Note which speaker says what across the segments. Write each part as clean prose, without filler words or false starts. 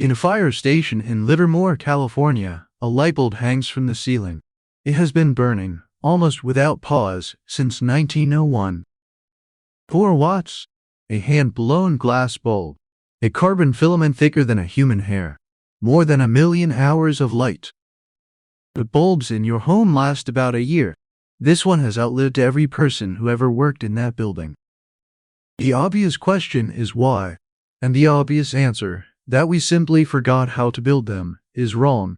Speaker 1: In a fire station in Livermore, California, a light bulb hangs from the ceiling. It has been burning, almost without pause, since 1901. 4 watts. A hand-blown glass bulb. A carbon filament thicker than a human hair. More than 1,000,000 hours of light. The bulbs in your home last about a year. This one has outlived every person who ever worked in that building. The obvious question is why? And the obvious answer, that we simply forgot how to build them, is wrong.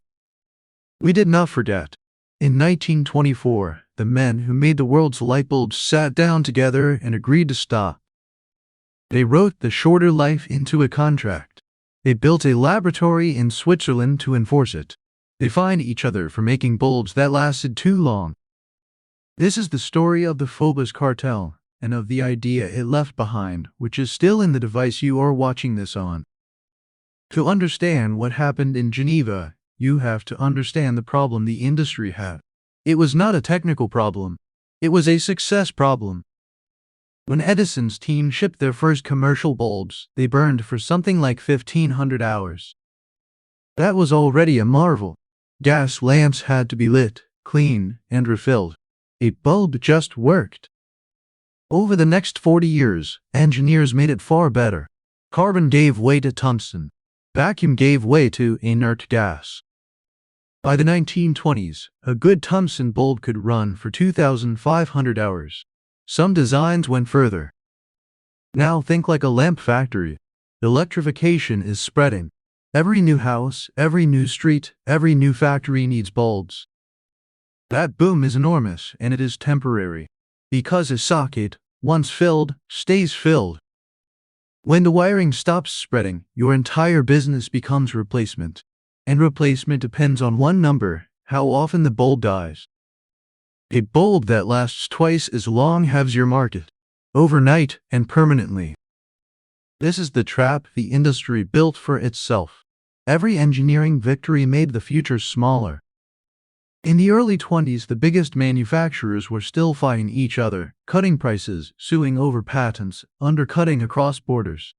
Speaker 1: We did not forget. In 1924, the men who made the world's light bulbs sat down together and agreed to stop. They wrote the shorter life into a contract. They built a laboratory in Switzerland to enforce it. They fined each other for making bulbs that lasted too long. This is the story of the Phobos cartel, and of the idea it left behind, which is still in the device you are watching this on. To understand what happened in Geneva, you have to understand the problem the industry had. It was not a technical problem. It was a success problem. When Edison's team shipped their first commercial bulbs, they burned for something like 1,500 hours. That was already a marvel. Gas lamps had to be lit, cleaned, and refilled. A bulb just worked. Over the next 40 years, engineers made it far better. Carbon gave way to tungsten. Vacuum gave way to inert gas. By the 1920s, a good tungsten bulb could run for 2,500 hours. Some designs went further. Now think like a lamp factory. Electrification is spreading. Every new house, every new street, every new factory needs bulbs. That boom is enormous, and it is temporary. Because a socket, once filled, stays filled. When the wiring stops spreading, your entire business becomes replacement. And replacement depends on one number: how often the bulb dies. A bulb that lasts twice as long halves your market. Overnight and permanently. This is the trap the industry built for itself. Every engineering victory made the future smaller. In the early 20s, the biggest manufacturers were still fighting each other, cutting prices, suing over patents, undercutting across borders.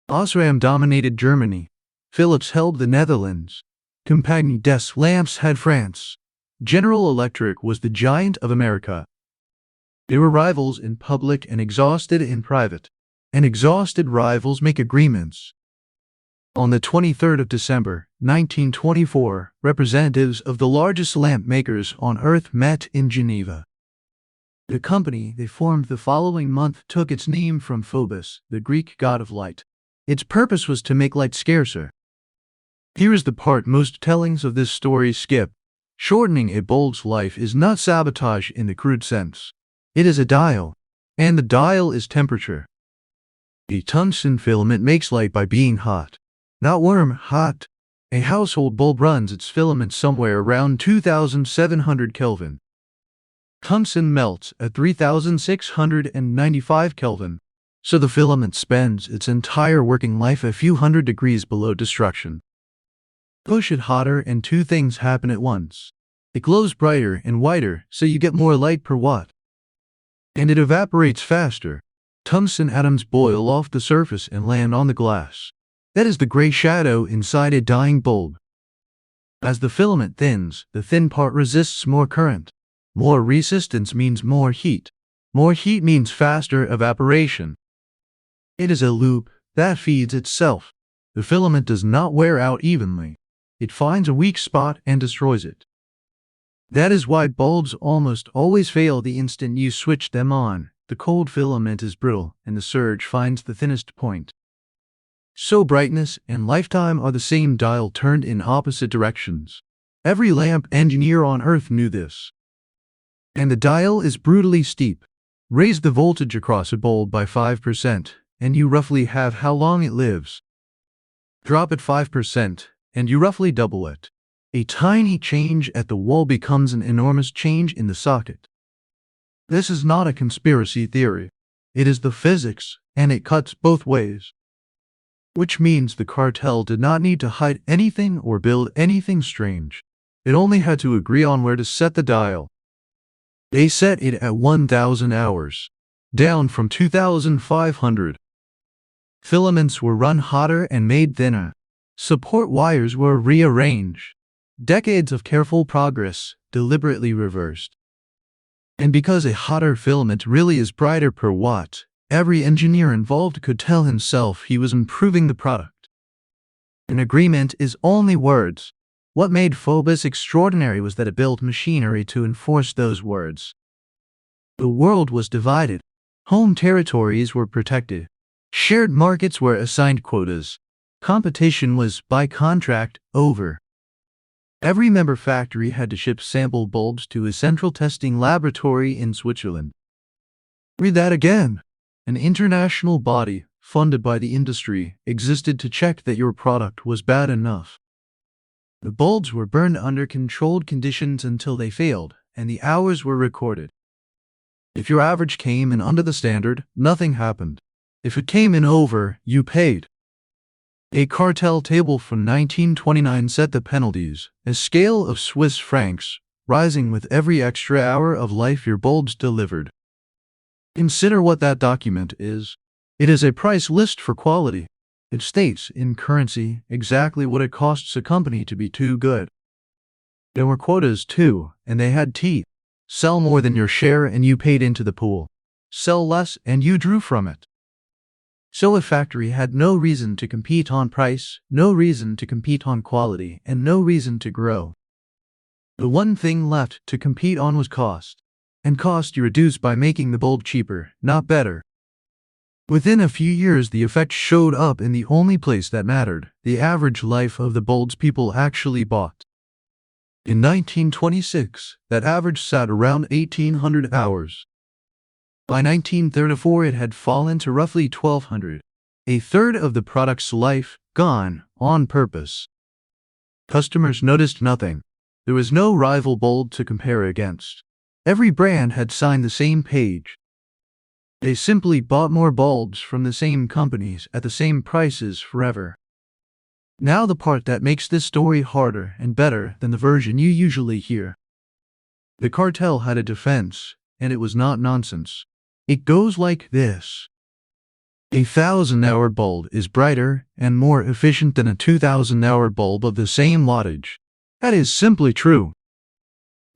Speaker 1: Osram dominated Germany. Philips held the Netherlands. Compagnie des Lamps had France. General Electric was the giant of America. They were rivals in public and exhausted in private. And exhausted rivals make agreements. On the 23rd of December, 1924, representatives of the largest lamp makers on Earth met in Geneva. The company they formed the following month took its name from Phobos, the Greek god of light. Its purpose was to make light scarcer. Here is the part most tellings of this story skip. Shortening a bulb's life is not sabotage in the crude sense. It is a dial. And the dial is temperature. A tungsten filament makes light by being hot. Not warm, hot. A household bulb runs its filament somewhere around 2,700 Kelvin. Tungsten melts at 3,695 Kelvin, so the filament spends its entire working life a few hundred degrees below destruction. Push it hotter and two things happen at once. It glows brighter and whiter, so you get more light per watt. And it evaporates faster. Tungsten atoms boil off the surface and land on the glass. That is the gray shadow inside a dying bulb. As the filament thins, the thin part resists more current. More resistance means more heat. More heat means faster evaporation. It is a loop that feeds itself. The filament does not wear out evenly. It finds a weak spot and destroys it. That is why bulbs almost always fail the instant you switch them on. The cold filament is brittle, and the surge finds the thinnest point. So brightness and lifetime are the same dial turned in opposite directions. Every lamp engineer on Earth knew this. And the dial is brutally steep. Raise the voltage across a bulb by 5%, and you roughly have how long it lives. Drop it 5%, and you roughly double it. A tiny change at the wall becomes an enormous change in the socket. This is not a conspiracy theory. It is the physics, and it cuts both ways. Which means the cartel did not need to hide anything or build anything strange. It only had to agree on where to set the dial. They set it at 1,000 hours, down from 2,500. Filaments were run hotter and made thinner. Support wires were rearranged. Decades of careful progress, deliberately reversed. And because a hotter filament really is brighter per watt, every engineer involved could tell himself he was improving the product. An agreement is only words. What made Phobos extraordinary was that it built machinery to enforce those words. The world was divided. Home territories were protected. Shared markets were assigned quotas. Competition was, by contract, over. Every member factory had to ship sample bulbs to a central testing laboratory in Switzerland. Read that again. An international body, funded by the industry, existed to check that your product was bad enough. The bulbs were burned under controlled conditions until they failed, and the hours were recorded. If your average came in under the standard, nothing happened. If it came in over, you paid. A cartel table from 1929 set the penalties, a scale of Swiss francs, rising with every extra hour of life your bulbs delivered. Consider what that document is. It is a price list for quality. It states, in currency, exactly what it costs a company to be too good. There were quotas too, and they had teeth. Sell more than your share and you paid into the pool. Sell less and you drew from it. So a factory had no reason to compete on price, no reason to compete on quality, and no reason to grow. The one thing left to compete on was cost. And cost you reduce by making the bulb cheaper, not better. Within a few years the effect showed up in the only place that mattered, the average life of the bulbs people actually bought. In 1926, that average sat around 1,800 hours. By 1934 it had fallen to roughly 1,200, a third of the product's life gone, on purpose. Customers noticed nothing. There was no rival bulb to compare against. Every brand had signed the same page. They simply bought more bulbs from the same companies at the same prices forever. Now the part that makes this story harder and better than the version you usually hear. The cartel had a defense, and it was not nonsense. It goes like this. A 1,000-hour bulb is brighter and more efficient than a 2,000-hour bulb of the same wattage. That is simply true.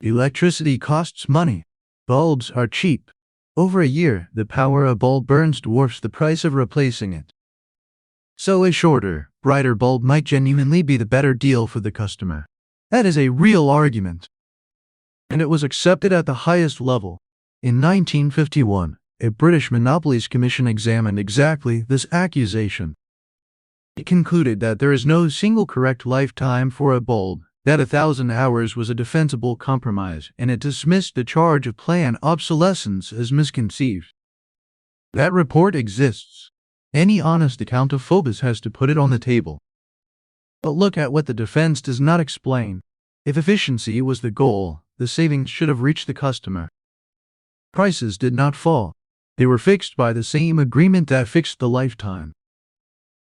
Speaker 1: Electricity costs money. Bulbs are cheap. Over a year, the power a bulb burns dwarfs the price of replacing it. So a shorter, brighter bulb might genuinely be the better deal for the customer. That is a real argument. And it was accepted at the highest level. In 1951, a British Monopolies Commission examined exactly this accusation. It concluded that there is no single correct lifetime for a bulb, that 1,000 hours was a defensible compromise, and it dismissed the charge of planned obsolescence as misconceived. That report exists. Any honest account of Phobos has to put it on the table. But look at what the defense does not explain. If efficiency was the goal, the savings should have reached the customer. Prices did not fall. They were fixed by the same agreement that fixed the lifetime.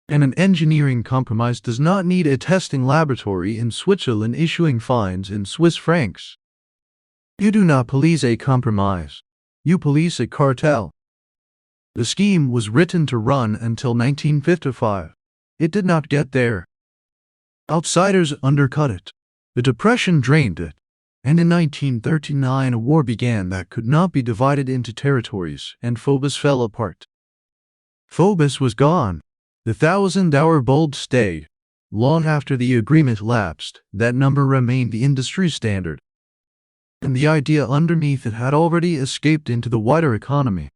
Speaker 1: And an engineering compromise does not need a testing laboratory in Switzerland issuing fines in Swiss francs. You do not police a compromise. You police a cartel. The scheme was written to run until 1955. It did not get there. Outsiders undercut it. The Depression drained it. And in 1939 a war began that could not be divided into territories, and Phobos fell apart. Phobos was gone. The 1,000-hour bulb stayed. Long after the agreement lapsed, that number remained the industry standard. And the idea underneath it had already escaped into the wider economy.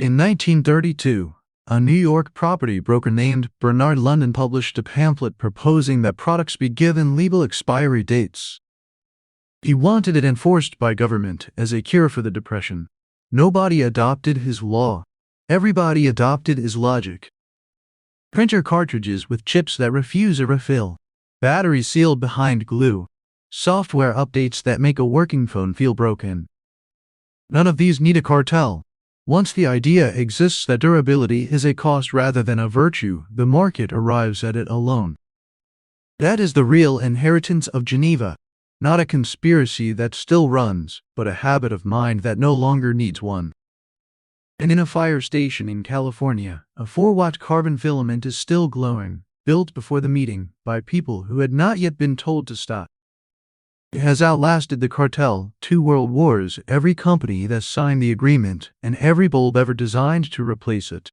Speaker 1: In 1932, a New York property broker named Bernard London published a pamphlet proposing that products be given legal expiry dates. He wanted it enforced by government as a cure for the Depression. Nobody adopted his law. Everybody adopted his logic. Printer cartridges with chips that refuse a refill. Batteries sealed behind glue. Software updates that make a working phone feel broken. None of these need a cartel. Once the idea exists that durability is a cost rather than a virtue, the market arrives at it alone. That is the real inheritance of Geneva. Not a conspiracy that still runs, but a habit of mind that no longer needs one. And in a fire station in California, a 4-watt carbon filament is still glowing, built before the meeting by people who had not yet been told to stop. It has outlasted the cartel, 2 world wars, every company that signed the agreement, and every bulb ever designed to replace it.